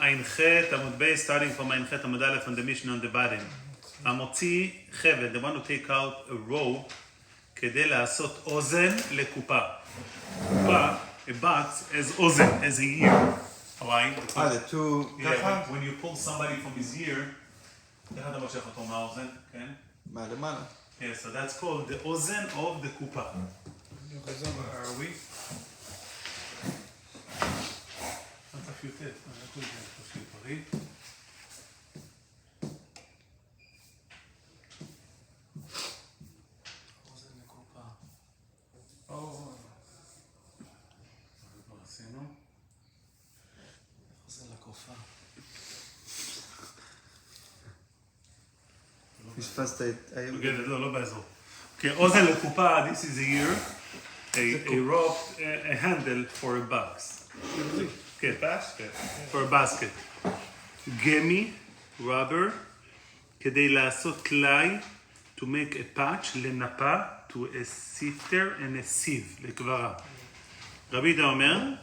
עין ח' עמוד ב', starting from עין ח' עמוד א' on the mission on the bottom. המוציא חבל, the one to take out a rope, כדי לעשות אוזן לקופה. קופה, a box, as אוזן, as a ear. Alright? the two... Yeah, when you pull somebody from his ear, איך אתה מושך אותו מהאוזן? כן? למעלה. Yeah, so that's called the אוזן of the קופה. Where are we? That's a few tips. אוזן לקופה. כבר עשינו. אוזן לקופה. פספסת את... לא באזור. Okay, אוזן לקופה, this is a ear, a rope, a handle for a box. Okay, basket. For a basket. גמי, rubber, כדי לעשות טלאי, to make a patch, לנפה, to a sifter and a sieve, לקברה. רבי יהודה אומר?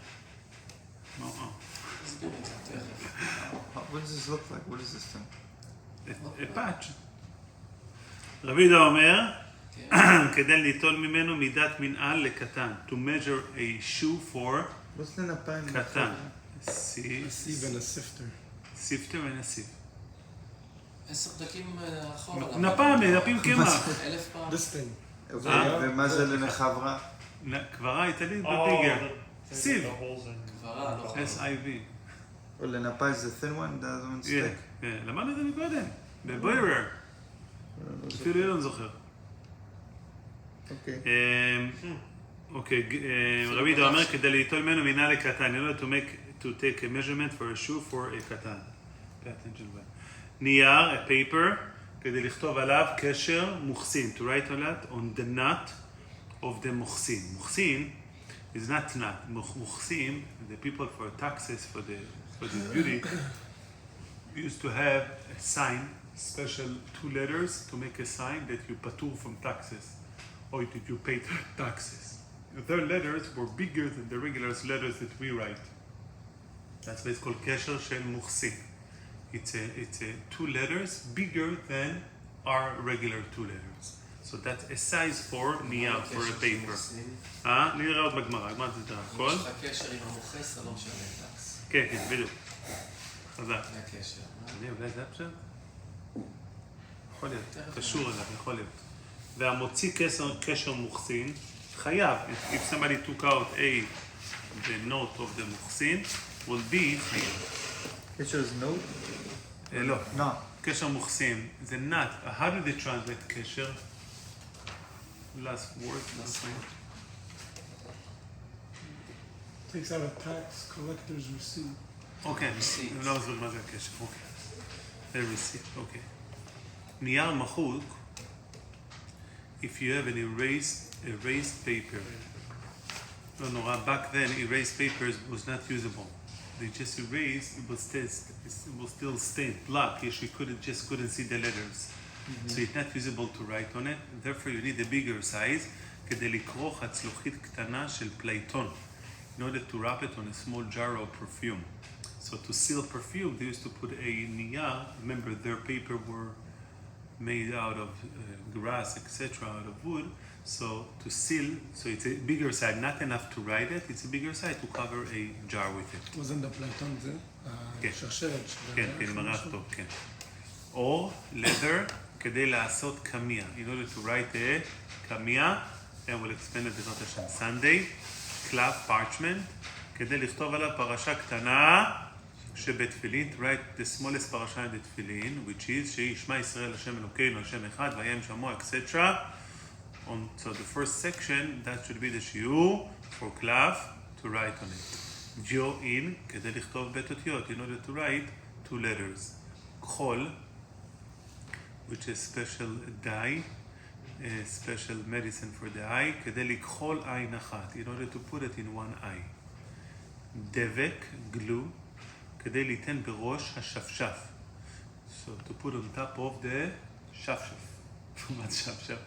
What does this look like? What is this thing? A patch. רבי יהודה אומר, כדי ליטול ממנו מידת מנעל לקטן, to measure a shoe for What's לנפה? קטן. A sieve and a sifter. Sifter and a sieve. 10 דקים אחורה. נפים קמח. 1000 פעם. This thing. ומה זה לנחברה? קברה איטלית בביגר. סיב. קברה, לא. S-I-V. או לנפה is the thin one? That one stick? למדנו את זה מקודם. בבוירר. אפילו אילון זוכר. אוקיי. אוקיי, רבי יהודה אומר, כדי ליטול ממנו מנעל לקטן, in order to take a measurement for a shoe for a קטן. נייר, a paper, כדי לכתוב עליו קשר מוחסין, to write on it on the knot of the מוחסין. מוחסין is not knot. מוחסין, the people for taxes, for the beauty, used to have a sign, special 2 letters to make a sign that you patur from taxes, or that you pay taxes. Their letters were bigger than the regular letters that we write. That's why it's called קשר של מוחסין. It's a 2 letters bigger than our regular 2 letters. So that's a size for נייר, for a paper. נראה עוד בגמרא, הגמרא זה הכל. יש לך קשר עם המוחס, אתה לא משלם טקס. כן, כן, בדיוק. חזק. זה הקשר. אולי זה הפשט? יכול להיות, קשור אליו, יכול להיות. והמוציא קשר מוחסין, חייב, if somebody took out the note of the מוחסין, will be חייב. קשר is note? לא. No. קשר מוחסין, זה not. How do they translate קשר? Last word, last thing. Takes out a tax collector's receipt. אוקיי, אני לא מסביר מה זה הקשר, אוקיי. זה receipt, אוקיי. נייר מחוק, if you have an erased paper. לא נורא, back then erased papers was not usable. They just erased, it was still stained black. You couldn't see the letters. So it's not usable to write on it. Therefore you need a bigger size כדי לקרוא חצלוחית קטנה של פלייטון in order to wrap it on a small jar of perfume. So to seal perfume, they used to put a נייר. Remember, their paper were made out of grass, etc., out of wood. So to seal, so it's a bigger side, not enough to write it, it's a bigger side to cover a jar with it. wasn't the פלייטון זה? השרשרת. כן, כן, מרח טוב, כן. או leather, כדי לעשות קמיה. In order to write a קמיה, and we'll explain it בעזרת השם. Sunday, cloth, parchment, כדי לכתוב עליו פרשה קטנה שבתפילין, to write the smallest פרשה בתפילין, which is, שישמע ישראל השם אלוקינו, השם אחד, וים שמוע, etc. So the first section, that should be the shiur for cloth to write on it. Geo in, כדי לכתוב בית אותיות, in order to write 2 letters. כחול, which is special dye, a special medicine for the eye, כדי לכחול עין אחת, in order to put it in one eye. דבק, glue, כדי ליתן בראש השפשף. So to put on top of the שפשף. מה זה שפשף?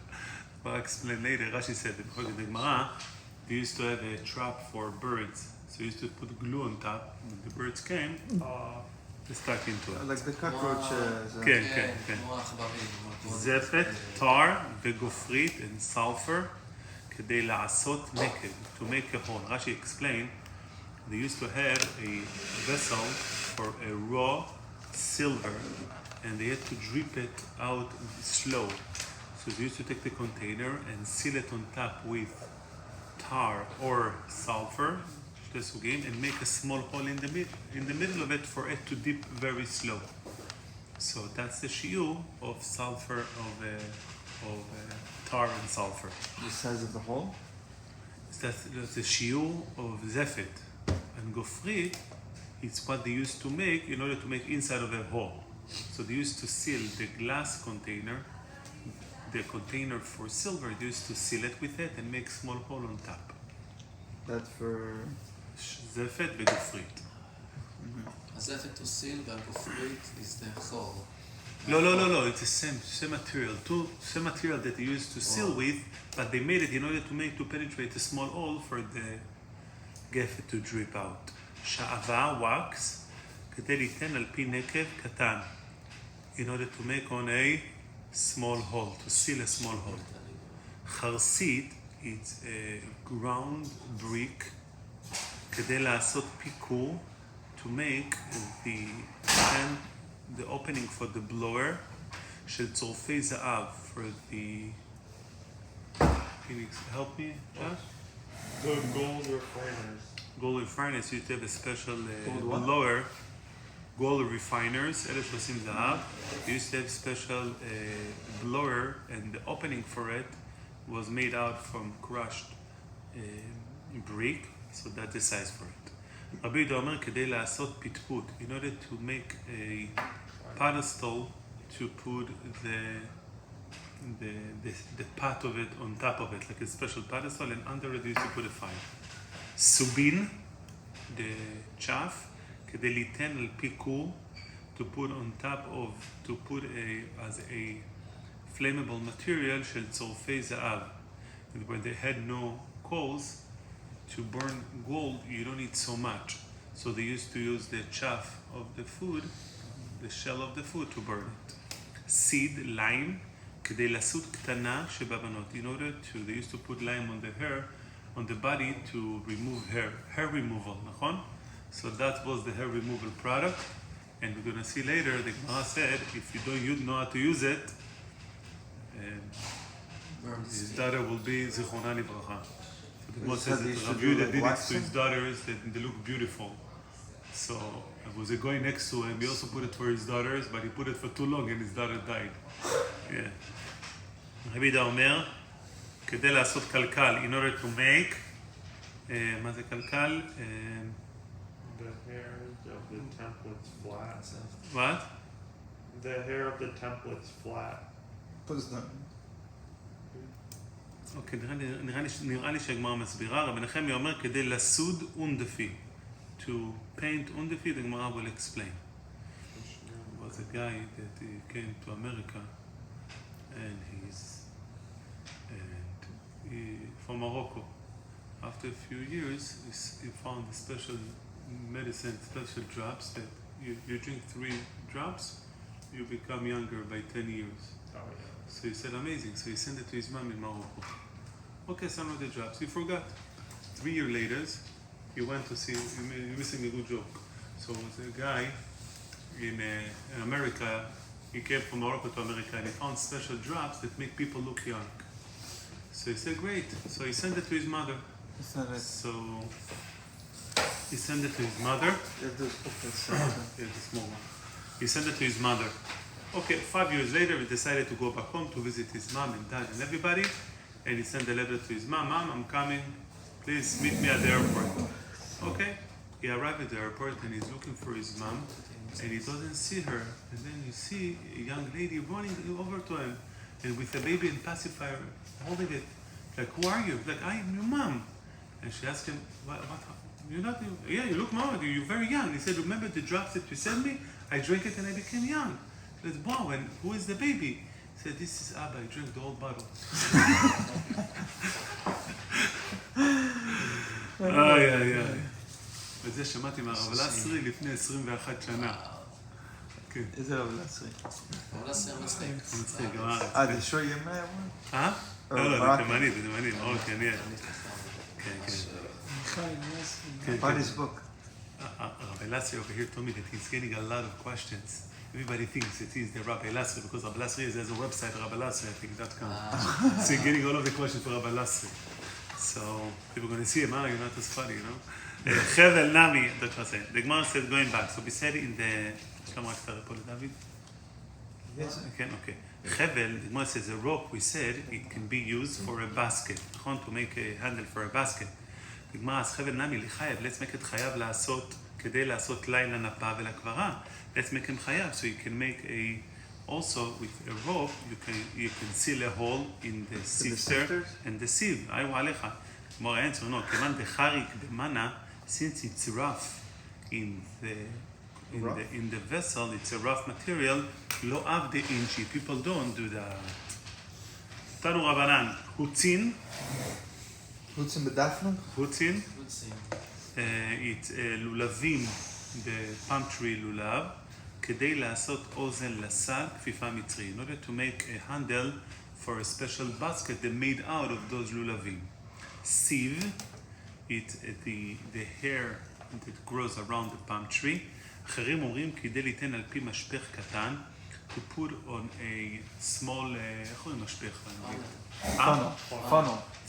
I'll explain later. Rashi said that in the Gemara, they used to have a trap for birds. So you used to put glue on top. When the birds came, stuck into it. Like the cockroach. כן, כן, כן. כמו העכברים. זפת, tar וגופרית and sulfur כדי לעשות נקב, to make a hole. Rashi explained, they used to have a vessel for a raw silver and they had to drip it out slow. So they used to take the container and seal it on top with tar or sulfur, שתי סוגים, and make a small hole in the middle of it for it to dip very slow. So that's the shiur of sulfur, of tar and sulfur. The size of the hole? That's the shiur of zefet. And gofrit, it's what they used to make in order to make inside of a hole. So they used to seal the glass container, the container for silver, they used to seal it with it and make small hole on top. That's for... זפת וגופרית. הזפת to seal והגופרית is the hole. No, it's the same material. Same material that they used to seal with, but they made it in order to penetrate a small hole for the גפת to drip out. שעווה, wax, כדי ליתן על פי נקב קטן, in order to make on a small hole, to seal a small hole. חרסית, it's a ground brick, כדי לעשות פיקור, to make the opening for the blower, של צורפי זהב, for the... Can you help me, Josh? The gold refiners. Gold refiners used to have a special Gold what? blower. Gold refiners, אלה שעושים זהב, they used to have special blower, and the opening for it was made out from crushed brick, so that's the size for it. רבי יהודה אומר, כדי לעשות פטפוט, in order to make a pedestal to put the pot of it on top of it, like a special pedestal, and under it they used to put a fire. סובין, the chaff, כדי ליתן על פי כור, to put on top of, to put as a flammable material של צורפי זהב. And when they had no coals, to burn gold, you don't need so much. So they used to use the chaff of the food, the shell of the food, to burn it. Seed, lime, כדי לעשות קטנה שבבנות. In order to, they used to put lime on the hair, on the body to remove hair removal, נכון? So that was the hair removal product. And we're going to see later, the Gemara said, if you don't know how to use it, his daughter will be Zichronah Livracha. So the Gemara says that Rabbi Yehuda did it to his daughters, that they look beautiful. So it was a guy next to him, he also put it for his daughters, but he put it for too long and his daughter died. Yeah. רבי יהודה אומר, כדי לעשות קלקל, in order to make, מה זה קלקל? The hair of the template's flat. What? The hair of the template's flat. אוקיי, נראה לי שהגמרא מסבירה, רבי נחמיה אומר כדי לסוד אונדפי. To paint אונדפי, the Gemara will explain. There was a guy that came to America and he from Morocco. After a few years, he found a special medicine, special drops that you drink 3 drops, you become younger by 10 years. Oh, yeah. So he said, amazing. So he sent it to his mom in Morocco. Okay, some of the drops. He forgot. 3 years later, he went to see, you're missing a good joke. So the guy in America, he came from Morocco to America and he found special drops that make people look young. So he said, great. So he sent it to his mother. So he sent it to his mother. The small one. He sent it to his mother. Okay, 5 years later, he decided to go back home to visit his mom and dad and everybody. And he sent a letter to his mom, Mom, I'm coming. Please meet me at the airport. Okay. He arrived at the airport and he's looking for his mom. And he doesn't see her. And then you see a young lady running over to him. And with a baby in pacifier, holding it. Like, who are you? Like, I am your mom. And she asked him, what? You're not, yeah, you look mom, you're very young. He said, remember the drops that you sent me? I drank it and I became young. He said, wow, and who is the baby? He said, this is Abba, I drank the whole bottle. איי. וזה שמעתי מהרב לסרי לפני 21 שנה. איזה רב לסרי? אבל עשה מצחיק. מצחיק, גם זה שוי ימי one? לא, זה תימני, זה תימני, מאוד כנראה. כן, כן. Chaim, yes. What is book? Rabbi Lasri over here told me that he's getting a lot of questions. Everybody thinks it is the Rabbi Lasri because Rabbi Lasri has a website, Rabbi Lasri, I think .com. So he's getting all of the questions for Rabbi Lasri. So people are going to see him, you're not as funny, you know? Chevel Nami, that's what I said. The Gemara said going back. So we said in the... יש לנו רק את הרפול לדוד? Yes. כן, אוקיי. חבל, the Gemara says a rope, we said, it can be used for a basket. נכון? To make a handle for a basket. The Gemara, אז חבל נמי לחייב, let's make it חייב לעשות, כדי לעשות ליין לנפה ולקברה. Let's make him חייב, so you can make a... Also, with a rope, you can seal a hole in the sifter and the sieve. היו עליך. More answer, no. כיוון דחריק דמנה, since it's rough in the vessel, it's a rough material, לא עבדי אינשי. People don't do that. תנו רבנן, הוצין. רוצים בדפנו? הוצין. רוצים. It's לולבים, the palm tree לולב, כדי לעשות אוזן לסל, כפיפה מצרי. In order to make a handle for a special basket that made out of those לולבים. Sieve, it's the hair that grows around the palm tree. אחרים אומרים כדי ליתן על פי משפך קטן, to put on a small, איך קוראים משפך?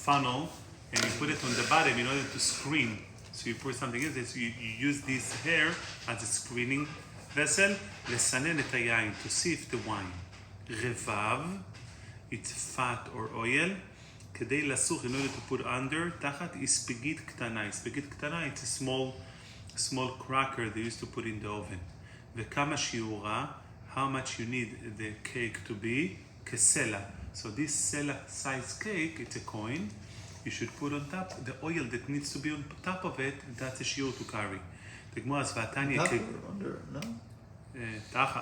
Funnel, and you put it on the bottom in order to screen. So you put something in this, you use this hair as a screening vessel, לסנן את היין, to sift the wine. רבב, it's fat or oil, כדי לסוך, in order to put under, תחת הספגית קטנה. הספגית קטנה, it's a small cracker they used to put in the oven. וכמה שיעורה, how much you need the cake to be, כסלע. So this סלע size cake, it's a coin, you should put on top the oil that needs to be on top of it, that's a shiur to carry. The Gemara says, "Vatanya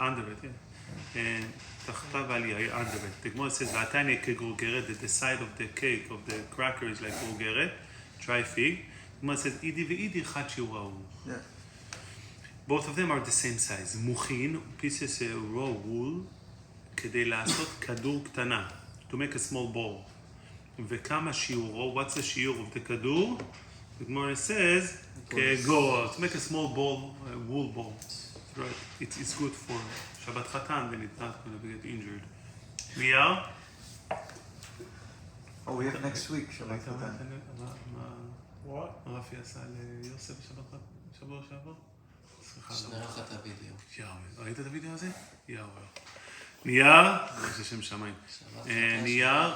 under it, yeah. תחתיו עליה, under it. The Gemara says, "Vatanya כגרוגרת," that the side of the cake of the cracker is like גרוגרת, dry fig. The Gemara says, "Idi ve'idi חד שיעורהו." Yeah. Both of them are the same size. מוכין, pieces of raw wool, כדי לעשות כדור קטנה, to make a small ball. וכמה שיעורו, what's the שיעור of the כדור? The Gemara says, go to make a small ball, a wool ball. Right. It's good for Shabbat Chatan, then it's not going to get injured. נייר? Oh, we have next week, Shabbat Chatan. What? מה רפי עשה ליוסף בשבוע שעבר? שנראה לך את הוידאו. יאו, ראית את הוידאו הזה? יאו. נייר? יש לשם שמיים. נייר?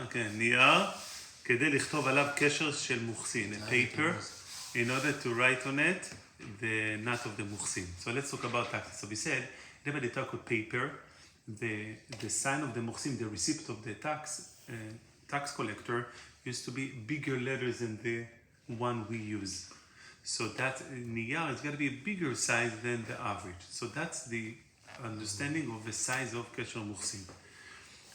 כן, נייר, כדי לכתוב עליו קשר של מוחסין, a paper, in order to write on it the knot of the מוחסין. So let's talk about taxes. So we said, whenever they talk with paper, the sign of the מוחסין, the receipt of the tax collector, used to be bigger letters than the one we use. So that נייר is got to be a bigger size than the average. So that's the understanding of the size of קשר מוחסין.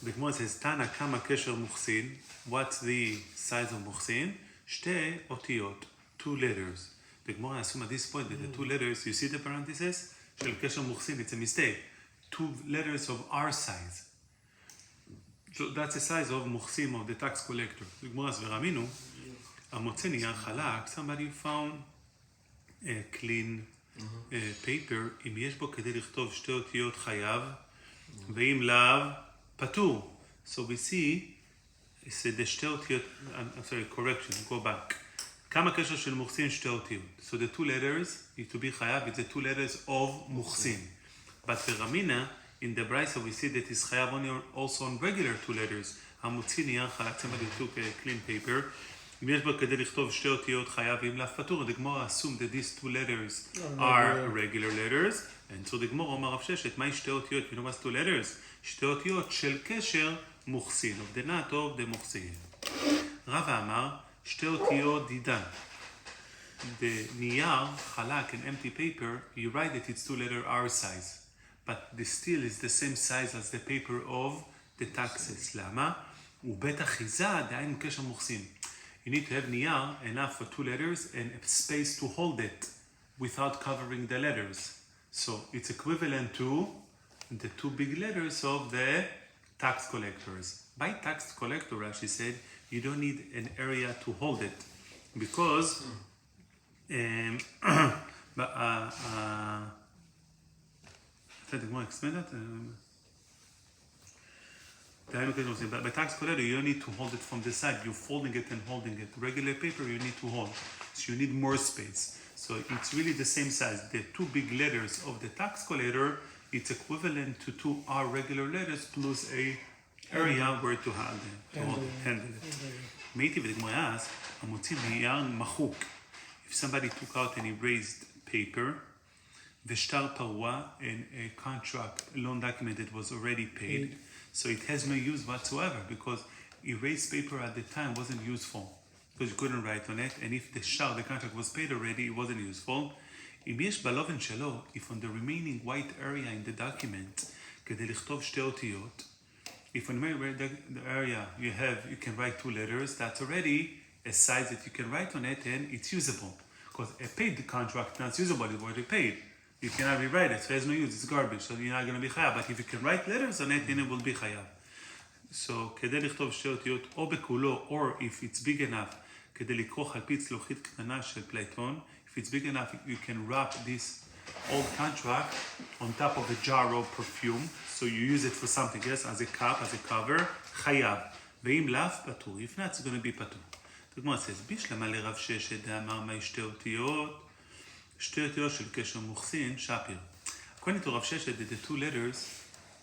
The Gemara says, Tana kama kesher muhsin. What's the size of muhsin? Shte otiyot, 2 letters. The Gemara assumes at this point that the 2 letters, you see the parenthesis? Shel kesher muhsin, it's a mistake. 2 letters of our size. So that's the size of muhsin, of the tax collector. The Gemara says, Veraminu, המוצא נייר חלק, somebody found a clean paper, אם יש בו כדי לכתוב 2 אותיות חייב, ואם לאו, פטור. So we see, it's the שתי אותיות, I'm sorry, correction, go back. כמה קשר של מוחסין 2 אותיות. So the 2 letters, to be חייב, it's the 2 letters of מוחסין. But ברמינה, in the Brisa, we see that it's חייב only also on regular 2 letters. המוציא נייר חלק, somebody took a clean paper. אם יש בו כדי לכתוב 2 אותיות חייב, ואם לאו פטור, the Gemara assume that these 2 letters are regular letters. And so the Gemara אומר רב ששת, מהי 2 אותיות? You know what's 2 letters? 2 אותיות של קשר מוחסין, of the knot of the מוחסין. רבא אמר, 2 אותיות דידן. The נייר, חלק, an empty paper, you write that it's 2 letter R size. But the steel is the same size as the paper of the taxes. למה? ובית אחיזה, דהיינו קשר מוחסין. You need to have נייר enough for 2 letters and a space to hold it without covering the letters. So it's equivalent to the two big letters of the tax collectors. By tax collector, Rashi said, you don't need an area to hold it because but more explain that? But by tax collector, you don't need to hold it from the side. You're folding it and holding it. Regular paper, you need to hold. So you need more space. So it's really the same size. The two big letters of the tax collector, it's equivalent to two R regular letters plus a area where to handle it. Meiti v'degmara as המוציא נייר מחוק. If somebody took out an erased paper, ושטר פרוע, and a contract, loan document that was already paid, so it has no use whatsoever because erased paper at the time wasn't useful because you couldn't write on it, and if the contract was paid already, it wasn't useful. אם יש בלובן שלו, if on the remaining white area in the document, כדי לכתוב שתי אותיות, if on the area you can write two letters, that's already a size that you can write on it and it's usable. Because a paid contract not usable, it's already paid. You cannot rewrite it, so it has no use, it's garbage, so you're not going to be chayav. But if you can write letters on it, then it will be chayav. So כדי לכתוב שתי אותיות או בכולו, or if it's big enough, כדי לקרוא חלפית צלוחית קטנה של פלייטון, if it's big enough, you can wrap this old contract on top of a jar of perfume, so you use it for something else, as a cup, as a cover, chayav. ואם לאו פטור, if not, it's going to be פטור. The Gemara says, בישלמה לרב ששת דאמר מהי שתי אותיות? שתי אותיות של קשר מוחסין, שפיר. According to Rav Sheshet, the two letters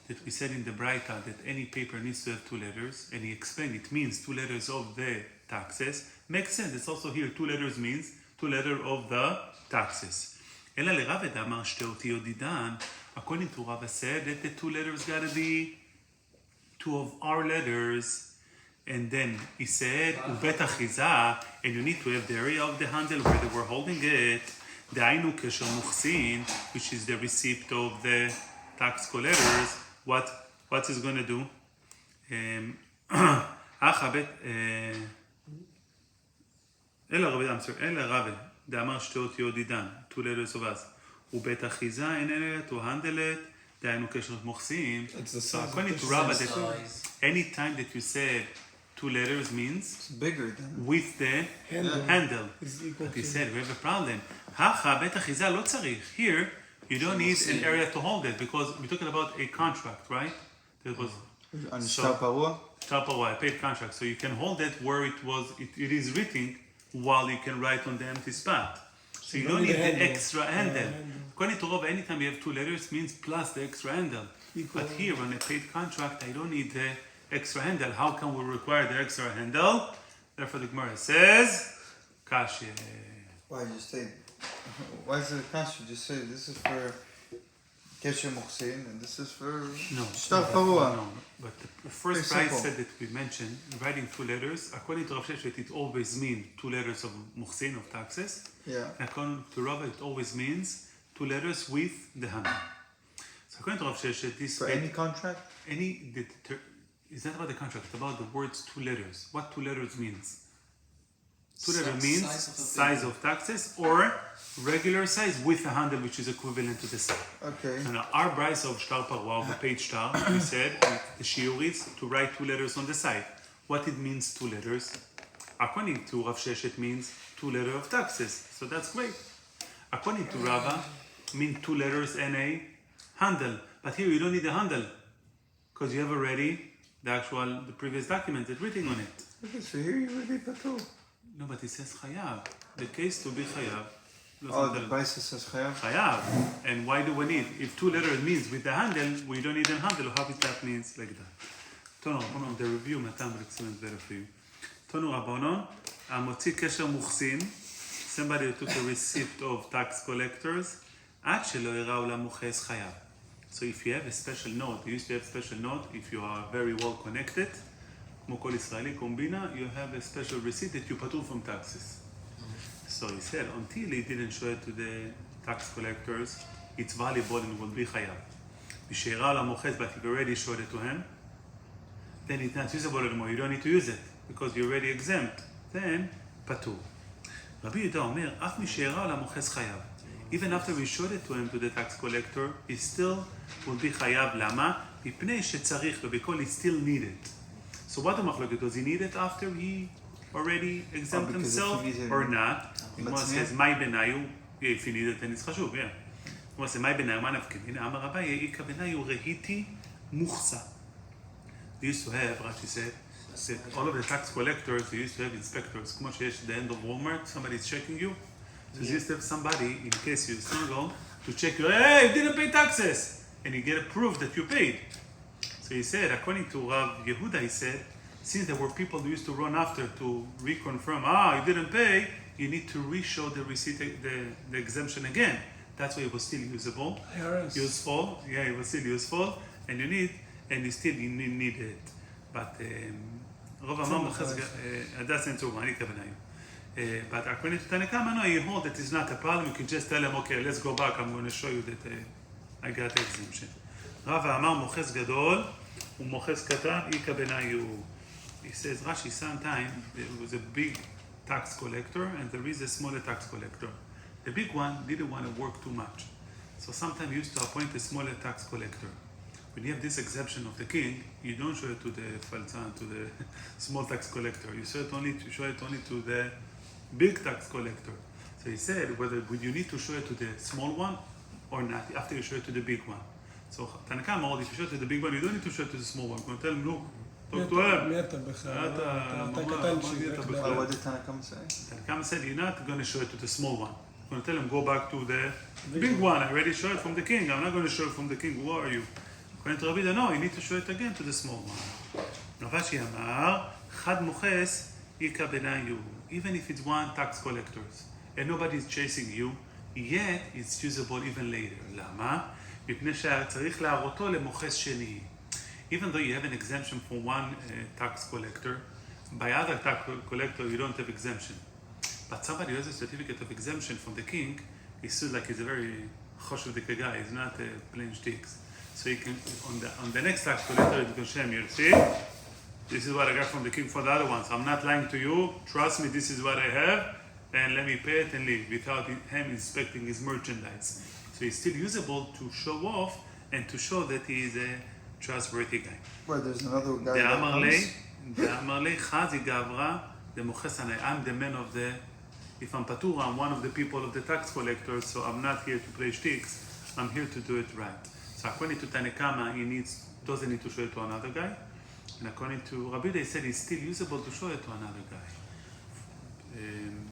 that we said in the Braita that any paper needs to have two letters, and he explained it means two letters of the taxes, makes sense. It's also here, two letters means two letters of the taxes. אלא לרב דאמר שתי אותיות דידן, according to Rav said that the two letters gotta be two of our letters, and then he said, ובית אחיזה, and you need to have the area of the handle where they were holding it, דהיינו קשר מוחסין, which is the receipt of the tax collectors, what is going to do? אלא רבי, דאמר שתי אותיות דידן, two letters of us, ובית אחיזה, אין אלא to handle it, דהיינו קשר מוחסין. So according to Rabbi, any time that you said two letters means It's bigger than with the handle. But he said, we have a problem. בית אחיזה לא צריך. Here, you don't need an area to hold it because we're talking about a contract, right? That was on שטר פרוע. שטר פרוע, a paid contract. So you can hold it where it is written while you can write on the empty spot. So you don't need the extra handle. According to Rob, anytime you have two letters means plus the extra handle. But here on a paid contract, I don't need the extra handle. How can we require the extra handle? Therefore, the Gemara says, Kashi. Why is it Kashi? Just say this is for Kesher Muhsin and this is for Shtar Parua. No, but the first price said that we mentioned, writing two letters, according to Rav Sheshet, it always means two letters of Muhsin, of taxes. Yeah. And according to Rav, it always means two letters with the handle. So according to Rav Sheshet, this... For any contract? It's not about the contract, it's about the words two letters. What two letters means? Two letters means size of taxes or regular size with a handle which is equivalent to the size. Okay. So now our price of shtar parwa, of a page shtar, we said the shiur is to write two letters on the side. What it means two letters? According to Rav Sheshet means two letters of taxes. So that's great. According to Rava, mean two letters and a handle. But here you don't need a handle because you have already the previous document that's written on it. Okay, so here you would be patur. No, but it says chayav. The case to be chayav. Oh, the Baisa says chayav? Chayav. And why do we need? If two letters means with the handle, we don't need a handle. How is that means like that? Tonu Rabbanon, the review, Matan will explain better for you. Tonu Rabbanon, המוציא קשר מוחסין, somebody who took a receipt of tax collectors, עד שלא יראו למוחס חייב. So if you have a special note, you used to have special note, if you are very well connected, כמו כל ישראלי קומבינה, you have a special receipt that you פטור from taxes. So he said, until he didn't show it to the tax collectors, it's valuable and will be חייב. משהראה למוחס, but he already showed it to him, then it's not usable anymore, you don't need to use it, because you're already exempt. Then, פטור. רבי יהודה אומר, אף משהראה למוחס חייב. even after we showed it to him, to the tax collector, he still will be chayav. למה? מפני שצריך לו, because he still need it. So what המחלוקת? Does he need it after he already exempt because himself if he or not? Gemara says, "My benayu." If he needed it, then it's חשוב, yeah. Gemara says, "My benayu, מה נפקא?" הנה, אמר רבי, איכא benayu רהיתי מוכסה. They used to have, Rashi said, all of the tax collectors, they used to have inspectors. כמו שיש at the end of Walmart, somebody's checking you. So they used to have somebody, in case you struggle, to check you, hey, you didn't pay taxes! And you get a proof that you paid. So he said, according to Rav Yehuda, he said, since there were people who used to run after to reconfirm, you didn't pay, you need to re-show the receipt, the exemption again. That's why it was still usable. Useful. Yeah, it was still useful. And you still need it. But Rav Amar Moches, that's in Tzurma, but according to Tanakama, no, you hold that it's not a problem. You can just tell him, okay, let's go back. I'm going to show you that I got the exemption. Rav Amar Moches Gadol, Moches Katan, Ika Benayu. He says, Rashi, sometime there was a big tax collector and there is a smaller tax collector. The big one didn't want to work too much. So sometimes he used to appoint a smaller tax collector. When you have this exemption of the king, you don't show it to the falzan, to the small tax collector. You show it only to the big tax collector. So he said, would you need to show it to the small one or not after you show it to the big one? So Tanakam holds, if you show it to the big one, you don't need to show it to the small one. You can tell him, look, talk to him. What did Tanakam say? Tanakam said, you're not going to show it to the small one. You're going to tell him, go back to the big one. I already showed it from the king. I'm not going to show it from the king. Who are you? According to Rabbi, no, you need to show it again to the small one. Ravashi Amar, Chad Moches, Ika Benayu. Even if it's one tax collector and nobody is chasing you, yet it's usable even later. למה? מפני שצריך להראותו למוחס שני. Even though you have an exemption for one tax collector, by other tax collector you don't have exemption. But somebody who has a certificate of exemption from the king, he stood like he's a very choshev guy. He's not a plain sticks. So you can on the next tax collector you can show him. You see, this is what I got from the king for the other ones. I'm not lying to you. Trust me, this is what I have, and let me pay it and leave without him inspecting his merchandise. So it's still usable to show off and to show that he is a trustworthy guy. Well, there's another guy The that comes. Amarle Chazi Gavra, the Mochesanai. I'm the man of the. If I'm patur, I'm one of the people of the tax collectors, so I'm not here to play shticks. I'm here to do it right. So according to Tanekama, he doesn't need to show it to another guy. And according to Rabbi, they said it's still usable to show it to another guy.